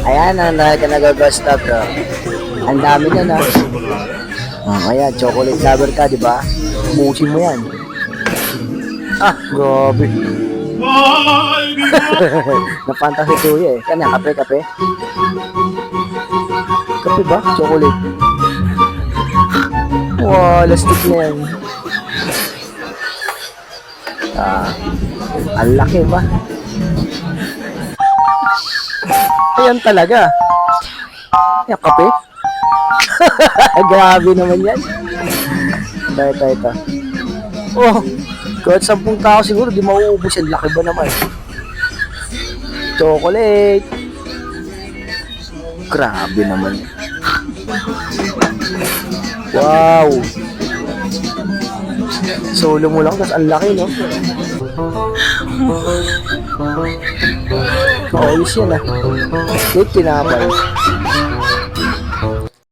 Ayan, nag-basta bro. Ang dami na na. Ayan, chocolate lover ka, di ba? Musin mo yan. Ah, grabe. Napanta si Kuya eh. Kanya, kape. Kape ba? Chocolate. Wow, lastik na yan. Ang laki ba? Ayan talaga. Ayan, kape. Grabe naman yan. Ito. Oh, kahit 10 tao siguro di mauubos yan. Laki ba naman? Chocolate. Grabe naman. Wow. Solo mo lang, tapos ang laki, no? Ayos yan, ah. Cake tinapay.